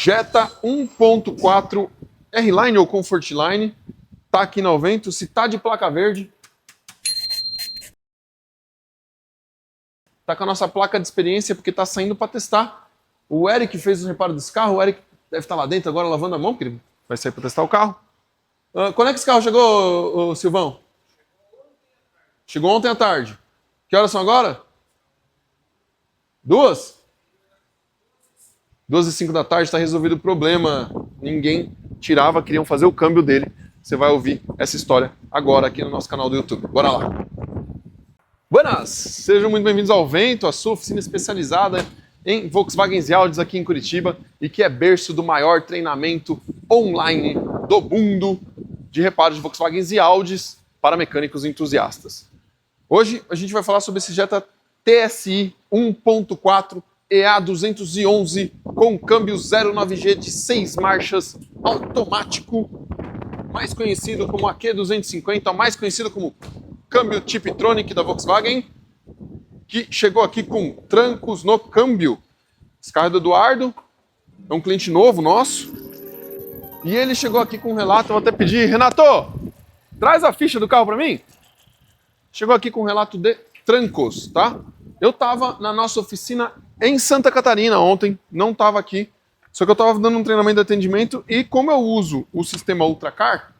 Jetta 1.4 R-Line ou Comfort Line, tá aqui no Alvento. Se tá de placa verde, tá com a nossa placa de experiência porque tá saindo para testar. O Eric fez o reparo desse carro, o Eric deve estar lá dentro agora lavando a mão, porque ele vai sair para testar o carro. Quando é que esse carro chegou, Silvão? Chegou ontem à tarde. Que horas são agora? 2? 2h05 da tarde, está resolvido o problema. Ninguém tirava, queriam fazer o câmbio dele. Você vai ouvir essa história agora aqui no nosso canal do YouTube. Bora lá! Buenas! Sejam muito bem-vindos ao Vento, a sua oficina especializada em Volkswagen e Audis aqui em Curitiba e que é berço do maior treinamento online do mundo de reparos de Volkswagen e Audis para mecânicos entusiastas. Hoje a gente vai falar sobre esse Jetta TSI 1.4 EA211 com câmbio 09G de 6 marchas automático, mais conhecido como AQ250, mais conhecido como câmbio Tiptronic da Volkswagen, que chegou aqui com trancos no câmbio. Esse carro é do Eduardo, é um cliente novo nosso, e ele chegou aqui com um relato. Eu vou até pedir, Renato, traz a ficha do carro para mim. Chegou aqui com um relato de trancos, tá? Eu tava na nossa oficina em Santa Catarina ontem, não tava aqui, só que eu tava dando um treinamento de atendimento e como eu uso o sistema Ultracar,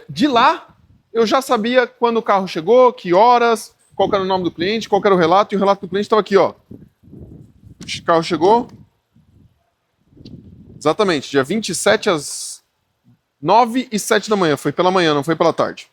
de lá eu já sabia quando o carro chegou, que horas, qual era o nome do cliente, qual era o relato, e o relato do cliente estava aqui, ó. O carro chegou, exatamente, dia 27 às 9h07 da manhã, foi pela manhã, não foi pela tarde.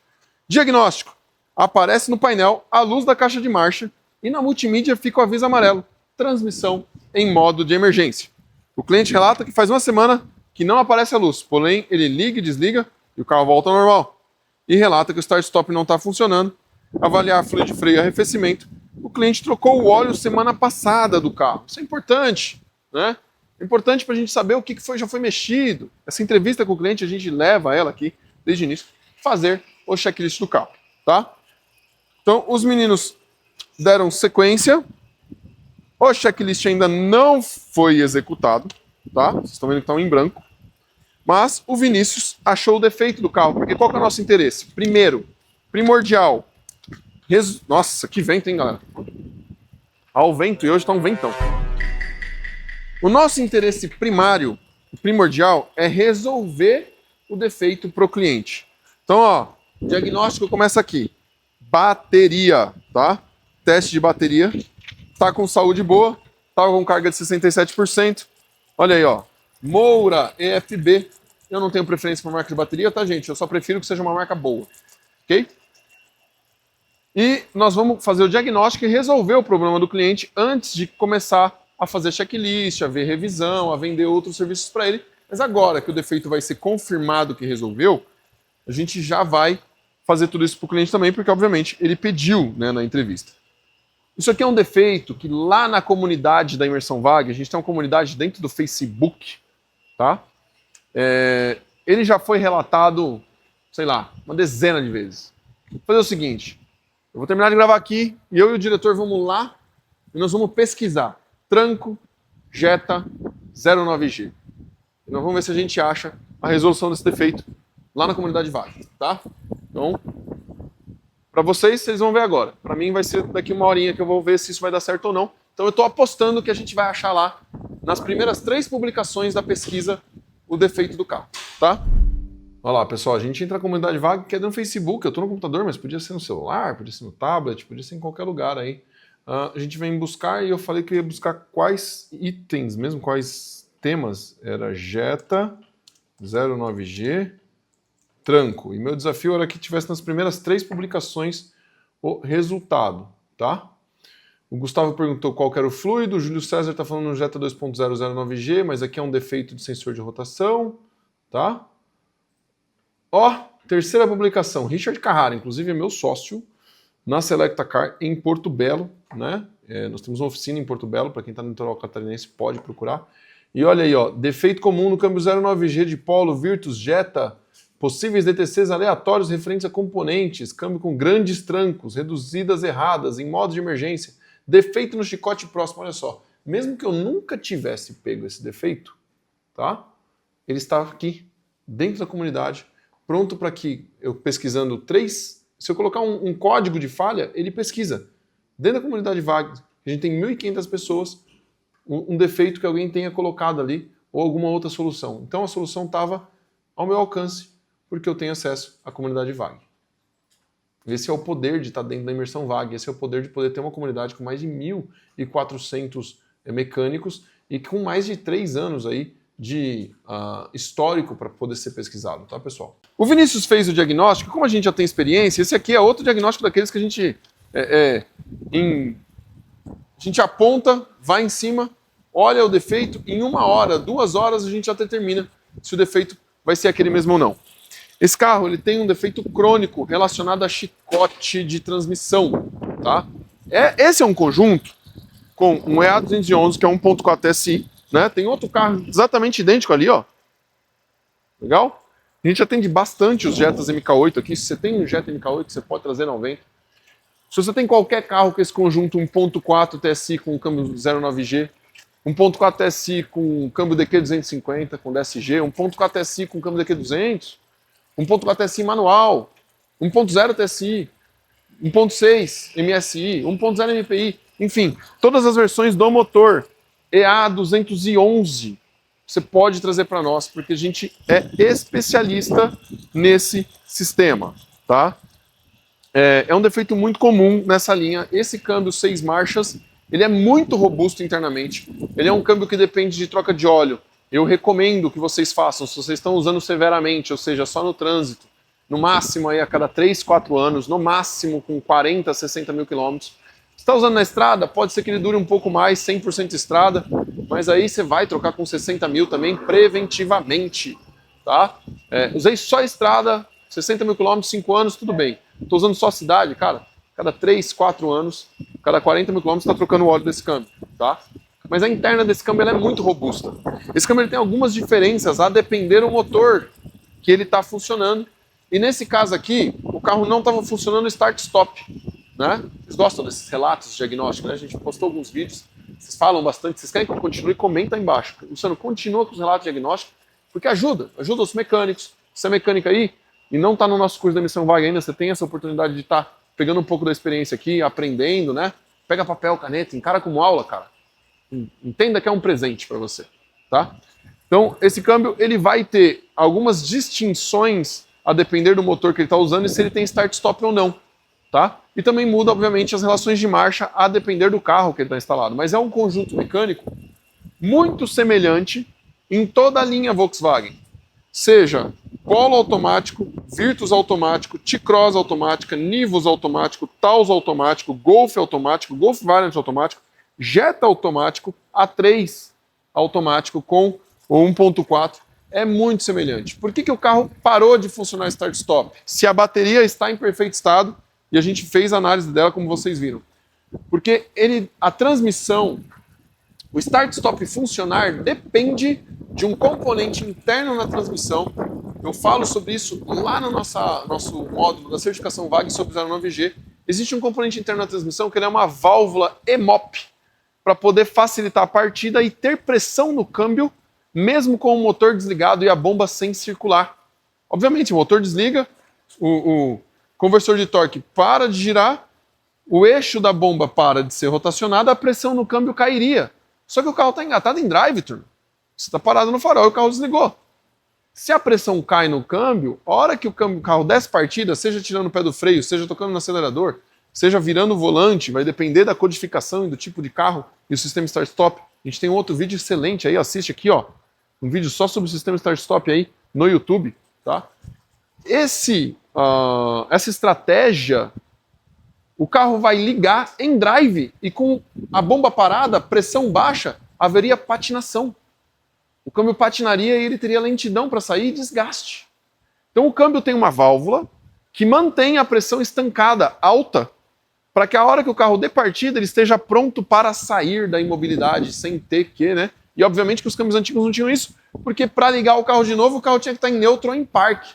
Diagnóstico, aparece no painel a luz da caixa de marcha e na multimídia fica o aviso amarelo, transmissão em modo de emergência. O cliente relata que faz uma semana que não aparece a luz, porém ele liga e desliga e o carro volta ao normal. E relata que o start-stop não está funcionando, avaliar fluido de freio e arrefecimento. O cliente trocou o óleo semana passada do carro. Isso é importante, né? É importante para a gente saber o que já foi mexido. Essa entrevista com o cliente, a gente leva ela aqui, desde o início, fazer o checklist do carro, tá? Então, os meninos deram sequência. O checklist ainda não foi executado, tá? Vocês estão vendo que está em branco. Mas o Vinícius achou o defeito do carro, porque qual que é o nosso interesse? Primeiro, primordial. Nossa, que vento, hein, galera? Ao vento, e hoje está um ventão. O nosso interesse primário, primordial, é resolver o defeito para o cliente. Então, ó, diagnóstico começa aqui. Bateria, tá? Teste de bateria. Tá com saúde boa, tá com carga de 67%. Olha aí, ó. Moura EFB. Eu não tenho preferência por marca de bateria, tá, gente? Eu só prefiro que seja uma marca boa. Ok? E nós vamos fazer o diagnóstico e resolver o problema do cliente antes de começar a fazer checklist, a ver revisão, a vender outros serviços para ele. Mas agora que o defeito vai ser confirmado que resolveu, a gente já vai fazer tudo isso para o cliente também, porque, obviamente, ele pediu, né, na entrevista. Isso aqui é um defeito que lá na comunidade da Imersão VAG, a gente tem uma comunidade dentro do Facebook, tá? Ele já foi relatado, sei lá, uma dezena de vezes. Vou fazer o seguinte, eu vou terminar de gravar aqui e eu e o diretor vamos lá e nós vamos pesquisar tranco Jetta 09G. E nós vamos ver se a gente acha a resolução desse defeito lá na comunidade VAG, tá? Então, para vocês vão ver agora. Para mim vai ser daqui uma horinha que eu vou ver se isso vai dar certo ou não. Então eu estou apostando que a gente vai achar lá, nas primeiras 3 publicações da pesquisa, o defeito do carro, tá? Olha lá, pessoal, a gente entra na comunidade VAG que é no Facebook. Eu estou no computador, mas podia ser no celular, podia ser no tablet, podia ser em qualquer lugar aí. A gente vem buscar e eu falei que eu ia buscar quais itens, mesmo quais temas. Era Jetta 09G... tranco. E meu desafio era que tivesse nas primeiras 3 publicações o resultado, tá? O Gustavo perguntou qual que era o fluido, o Júlio César está falando no Jetta 2.0 09G, mas aqui é um defeito de sensor de rotação, tá? Ó, terceira publicação, Richard Carrara, inclusive é meu sócio na Selecta Car em Porto Belo, né? Nós temos uma oficina em Porto Belo, para quem está no litoral catarinense pode procurar. E olha aí, ó, defeito comum no câmbio 09G de Polo, Virtus, Jetta, possíveis DTCs aleatórios referentes a componentes, câmbio com grandes trancos, reduzidas erradas, em modo de emergência, defeito no chicote próximo. Olha só, mesmo que eu nunca tivesse pego esse defeito, tá? Ele está aqui, dentro da comunidade, pronto para que eu pesquisando se eu colocar um código de falha, ele pesquisa. Dentro da comunidade VAG, a gente tem 1.500 pessoas, um defeito que alguém tenha colocado ali, ou alguma outra solução. Então a solução estava ao meu alcance, porque eu tenho acesso à comunidade VAG. Esse é o poder de estar dentro da imersão VAG, esse é o poder de poder ter uma comunidade com mais de 1.400 mecânicos e com mais de 3 anos aí de histórico para poder ser pesquisado, tá, pessoal? O Vinícius fez o diagnóstico, como a gente já tem experiência, esse aqui é outro diagnóstico daqueles que a gente a gente aponta, vai em cima, olha o defeito, em 1 hora, 2 horas a gente já determina se o defeito vai ser aquele mesmo ou não. Esse carro ele tem um defeito crônico relacionado a chicote de transmissão, tá? Esse é um conjunto com um EA211, que é 1.4 TSI, né? Tem outro carro exatamente idêntico ali, ó. Legal? A gente atende bastante os Jettas MK8 aqui. Se você tem um Jetta MK8, você pode trazer 90. Se você tem qualquer carro com esse conjunto 1.4 TSI com câmbio 09G, 1.4 TSI com câmbio DQ250 com DSG, 1.4 TSI com câmbio DQ200, 1.4 TSI manual, 1.0 TSI, 1.6 MSI, 1.0 MPI, enfim, todas as versões do motor EA211 você pode trazer para nós, porque a gente é especialista nesse sistema, tá? É um defeito muito comum nessa linha. Esse câmbio 6 marchas, ele é muito robusto internamente. Ele é um câmbio que depende de troca de óleo. Eu recomendo que vocês façam, se vocês estão usando severamente, ou seja, só no trânsito, no máximo aí a cada 3, 4 anos, no máximo com 40, 60 mil quilômetros. Se está usando na estrada, pode ser que ele dure um pouco mais, 100% estrada, mas aí você vai trocar com 60 mil também preventivamente, tá? Usei só estrada, 60 mil quilômetros, 5 anos, tudo bem. Estou usando só cidade, cara, cada 3, 4 anos, cada 40 mil quilômetros está trocando o óleo desse câmbio, tá? Mas a interna desse câmbio ela é muito robusta. Esse câmbio ele tem algumas diferenças a depender do motor que ele está funcionando. E nesse caso aqui, o carro não estava funcionando start-stop, né? Vocês gostam desses relatos de diagnóstico, né? A gente postou alguns vídeos, vocês falam bastante, vocês querem que eu continue, comenta aí embaixo. Luciano, continua com os relatos de diagnóstico, porque ajuda os mecânicos. Se é mecânica aí e não está no nosso curso da Imersão VAG ainda, você tem essa oportunidade de estar pegando um pouco da experiência aqui, aprendendo, né? Pega papel, caneta, encara como aula, cara. Entenda que é um presente para você, tá? Então, esse câmbio ele vai ter algumas distinções a depender do motor que ele está usando e se ele tem start-stop ou não, tá? E também muda, obviamente, as relações de marcha a depender do carro que ele está instalado. Mas é um conjunto mecânico muito semelhante em toda a linha Volkswagen. Seja Polo automático, Virtus automático, T-Cross automática, Nivus automático, Taos automático, Golf automático, Golf Variant automático, Jetta automático, A3 automático com o 1.4 é muito semelhante. Por que o carro parou de funcionar start-stop? Se a bateria está em perfeito estado, e a gente fez a análise dela como vocês viram. Porque a transmissão, o start-stop funcionar depende de um componente interno na transmissão. Eu falo sobre isso lá no nosso módulo da certificação VAG sobre 09G. Existe um componente interno na transmissão que ele é uma válvula EMOP, para poder facilitar a partida e ter pressão no câmbio, mesmo com o motor desligado e a bomba sem circular. Obviamente, o motor desliga, o conversor de torque para de girar, o eixo da bomba para de ser rotacionado, a pressão no câmbio cairia. Só que o carro está engatado em drive-thru. Você está parado no farol e o carro desligou. Se a pressão cai no câmbio, a hora que o carro desce partida, seja tirando o pé do freio, seja tocando no acelerador, seja virando o volante, vai depender da codificação e do tipo de carro e o sistema start-stop. A gente tem um outro vídeo excelente aí, assiste aqui, ó. Um vídeo só sobre o sistema start-stop aí no YouTube, tá? Essa estratégia, o carro vai ligar em drive e com a bomba parada, pressão baixa, haveria patinação. O câmbio patinaria e ele teria lentidão para sair e desgaste. Então o câmbio tem uma válvula que mantém a pressão estancada, alta, para que a hora que o carro dê partida, ele esteja pronto para sair da imobilidade, sem ter que, né? E obviamente que os câmbios antigos não tinham isso, porque para ligar o carro de novo, o carro tinha que estar em neutro ou em parque.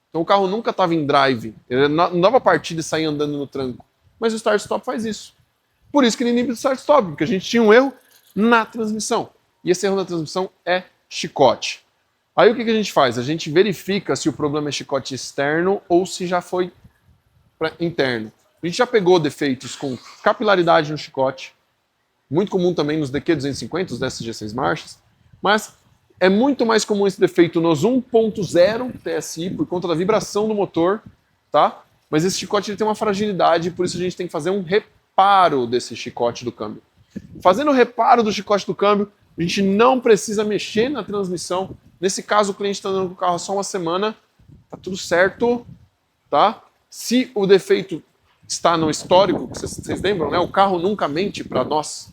Então o carro nunca estava em drive, ele não dava partida e saía andando no tranco. Mas o start-stop faz isso. Por isso que ele inibe o start-stop, porque a gente tinha um erro na transmissão. e esse erro na transmissão é chicote. Aí o que a gente faz? A gente verifica se o problema é chicote externo ou se já foi interno. A gente já pegou defeitos com capilaridade no chicote, muito comum também nos DQ250, os DSG6 marchas, mas é muito mais comum esse defeito nos 1.0 TSI por conta da vibração do motor, tá? Mas esse chicote ele tem uma fragilidade, por isso a gente tem que fazer um reparo desse chicote do câmbio. Fazendo o reparo do chicote do câmbio, a gente não precisa mexer na transmissão. Nesse caso, o cliente está andando com o carro só uma semana, tá tudo certo, tá? Se o defeito está no histórico, vocês lembram, né? O carro nunca mente para nós.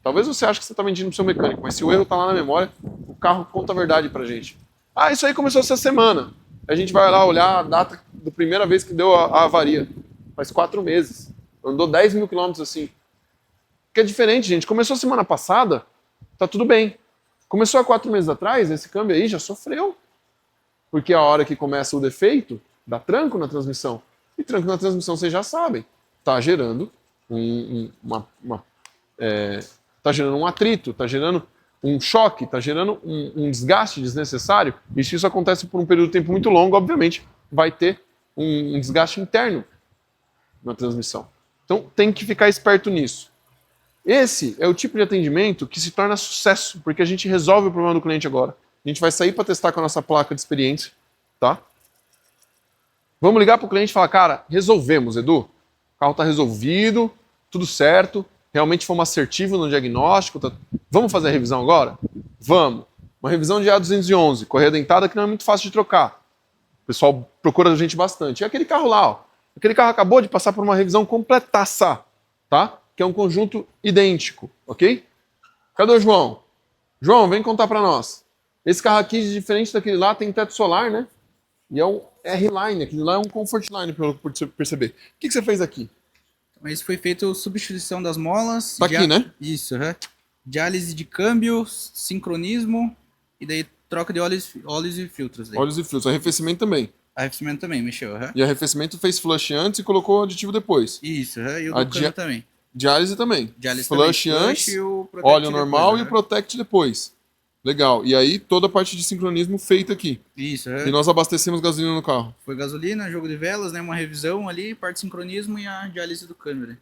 Talvez você ache que você está mentindo para o seu mecânico, mas se o erro está lá na memória, o carro conta a verdade para a gente. Ah, isso aí começou essa semana. A gente vai lá olhar a data da primeira vez que deu a avaria. Faz 4 meses. Andou 10 mil quilômetros assim. Que é diferente, gente. Começou semana passada, tá tudo bem. Começou há 4 meses atrás, esse câmbio aí já sofreu. Porque a hora que começa o defeito, dá tranco na transmissão. E tranco na transmissão, vocês já sabem. Tá gerando tá gerando um atrito, tá gerando um choque, tá gerando um desgaste desnecessário. E se isso acontece por um período de tempo muito longo, obviamente, vai ter um desgaste interno na transmissão. Então tem que ficar esperto nisso. Esse é o tipo de atendimento que se torna sucesso, porque a gente resolve o problema do cliente agora. A gente vai sair para testar com a nossa placa de experiência, tá? Vamos ligar para o cliente e falar, cara, resolvemos, Edu. O carro está resolvido, tudo certo, realmente fomos assertivos no diagnóstico. Tá... Vamos fazer a revisão agora? Vamos. Uma revisão de A211, correia dentada que não é muito fácil de trocar. O pessoal procura a gente bastante. E aquele carro lá, ó. Aquele carro acabou de passar por uma revisão completaça, tá? Que é um conjunto idêntico, ok? Cadê o João? João, vem contar para nós. Esse carro aqui, diferente daquele lá, tem teto solar, né? E é um R-Line, aquele lá é um Comfort Line, pelo que você perceber. O que você fez aqui? Mas foi feita substituição das molas. Tá aqui, né? Isso, diálise de câmbio, sincronismo e daí troca de óleos e filtros. Daí. Óleos e filtros. Arrefecimento também. Arrefecimento também, mexeu. E arrefecimento fez flush antes e colocou aditivo depois. Isso, e o do câmbio também. Diálise também. Diálise flush também. Antes, E o óleo normal depois, e o Protect depois. Legal. E aí toda a parte de sincronismo feita aqui. Isso, E nós abastecemos gasolina no carro. Foi gasolina, jogo de velas, né? Uma revisão ali, parte de sincronismo e a diálise do câmbio. Né?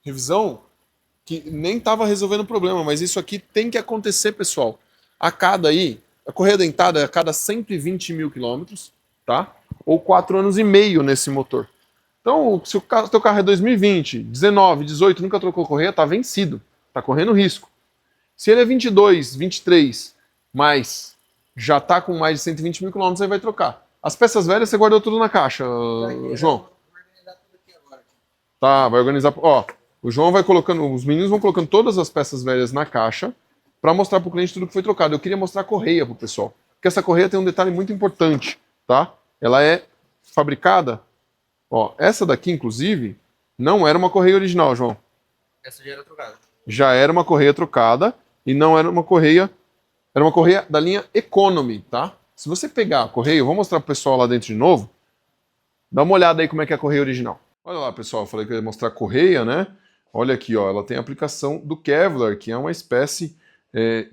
Revisão que nem estava resolvendo o problema, mas isso aqui tem que acontecer, pessoal. A correia dentada é a cada 120 mil quilômetros, tá? Ou 4 anos e meio nesse motor. Então, se o teu carro é 2020, 19, 18, nunca trocou correia, tá vencido. Tá correndo risco. Se ele é 22, 23, mas já tá com mais de 120 mil quilômetros, aí vai trocar. As peças velhas você guardou tudo na caixa, João? Vou organizar tudo aqui agora. Tá, vai organizar. Ó, o João vai colocando, os meninos vão colocando todas as peças velhas na caixa para mostrar pro cliente tudo que foi trocado. Eu queria mostrar a correia pro pessoal, porque essa correia tem um detalhe muito importante, tá? Ela é fabricada, ó, essa daqui inclusive não era uma correia original, João. Essa já era trocada. Já era uma correia trocada e não era uma correia, era uma correia da linha Economy, tá? Se você pegar a correia, eu vou mostrar pro pessoal lá dentro de novo. Dá uma olhada aí como é que é a correia original. Olha lá, pessoal, eu falei que eu ia mostrar a correia, né? Olha aqui, ó, ela tem a aplicação do Kevlar, que é uma espécie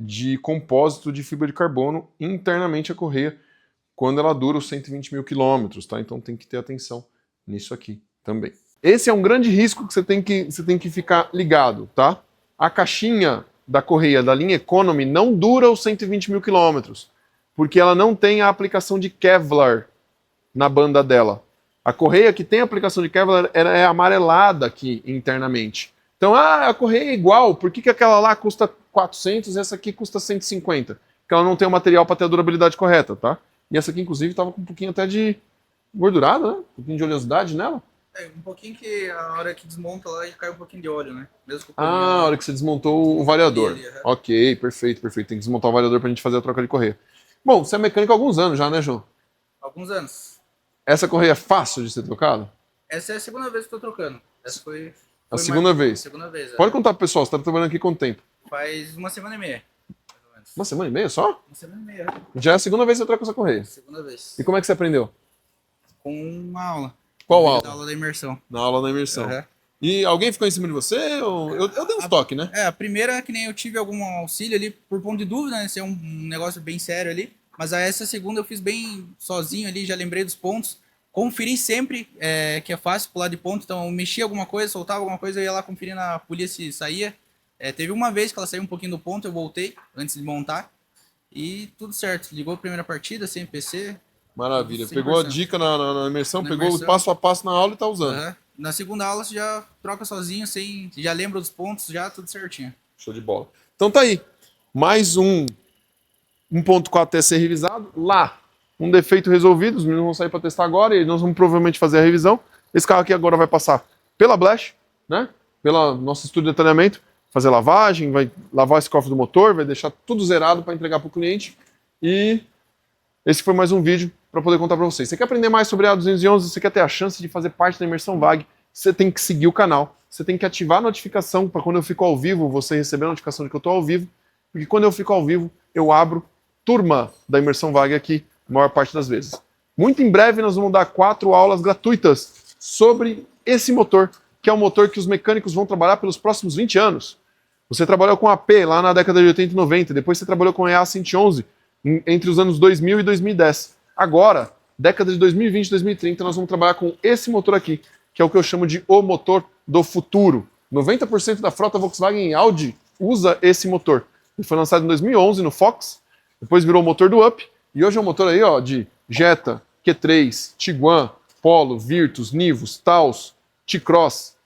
de compósito de fibra de carbono internamente a correia, quando ela dura os 120 mil quilômetros, tá? Então tem que ter atenção nisso aqui também. Esse é um grande risco que você tem que ficar ligado, tá? A caixinha da correia da linha Economy não dura os 120 mil quilômetros, porque ela não tem a aplicação de Kevlar na banda dela. A correia que tem a aplicação de Kevlar é amarelada aqui internamente. Então, a correia é igual, por que aquela lá custa 400 e essa aqui custa 150? Porque ela não tem o material para ter a durabilidade correta, tá? E essa aqui, inclusive, estava com um pouquinho até de gordurada, né? Um pouquinho de oleosidade nela. Um pouquinho que a hora que desmonta lá cai um pouquinho de óleo, né? Mesmo com a hora que você desmontou o variador. Ok, perfeito, perfeito. Tem que desmontar o variador pra gente fazer a troca de correia. Bom, você é mecânico há alguns anos já, né, João? Alguns anos. Essa correia é fácil de ser trocada? Essa é a segunda vez que eu tô trocando. Essa foi a segunda vez? Segunda vez. Pode contar pro pessoal, você tá trabalhando aqui quanto tempo? Faz 1 semana e meia. Uma semana e meia só? 1 semana e meia. Já é a segunda vez que você troca essa correia? Segunda vez. E como é que você aprendeu? Com uma aula. Qual aula? Na aula da imersão. Na aula da imersão. E alguém ficou em cima de você? Ou... Eu dei uns toques, né? A primeira que nem eu tive algum auxílio ali por ponto de dúvida, né? Se é um negócio bem sério ali. Mas essa segunda eu fiz bem sozinho ali, já lembrei dos pontos. Conferi sempre, que é fácil pular de ponto. Então, eu mexia alguma coisa, soltava alguma coisa, eu ia lá conferir na polícia se saía. Teve uma vez que ela saiu um pouquinho do ponto, eu voltei antes de montar. E tudo certo. Ligou a primeira partida, sem PC. Maravilha. 100%. Pegou a dica na imersão, Na pegou imersão. o passo a passo na aula e tá usando. Uhum. Na segunda aula você já troca sozinho, sem, já lembra dos pontos, já tudo certinho. Show de bola. Então tá aí. Mais um 1.4 a ser revisado. Lá, um defeito resolvido. Os meninos vão sair para testar agora e nós vamos provavelmente fazer a revisão. Esse carro aqui agora vai passar pela Blash, né? Pela nosso estudo de detalhamento, fazer lavagem, vai lavar esse cofre do motor, vai deixar tudo zerado para entregar para o cliente. E esse foi mais um vídeo para poder contar para vocês. Você quer aprender mais sobre a 211? Você quer ter a chance de fazer parte da imersão VAG? Você tem que seguir o canal. Você tem que ativar a notificação para quando eu fico ao vivo, você receber a notificação de que eu estou ao vivo. Porque quando eu fico ao vivo, eu abro turma da imersão VAG aqui, a maior parte das vezes. Muito em breve nós vamos dar 4 aulas gratuitas sobre esse motor, que é um motor que os mecânicos vão trabalhar pelos próximos 20 anos. Você trabalhou com AP lá na década de 80 e 90, depois você trabalhou com EA 111 entre os anos 2000 e 2010. Agora, década de 2020 e 2030, nós vamos trabalhar com esse motor aqui, que é o que eu chamo de o motor do futuro. 90% da frota Volkswagen e Audi usa esse motor. Ele foi lançado em 2011 no Fox, depois virou o motor do Up, e hoje é um motor aí, ó, de Jetta, Q3, Tiguan, Polo, Virtus, Nivus, Taos, T-Cross,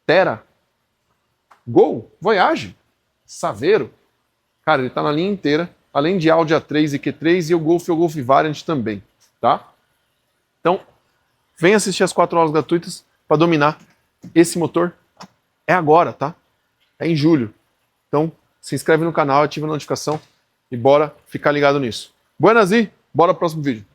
Terra, Gol, Voyage, Saveiro. Cara, ele tá na linha inteira, além de Audi A3 e Q3 e o Golf Variant também, tá? Então, vem assistir as 4 aulas gratuitas para dominar esse motor. É agora, tá? É em julho. Então, se inscreve no canal, ativa a notificação e bora ficar ligado nisso. Buenas e bora pro próximo vídeo.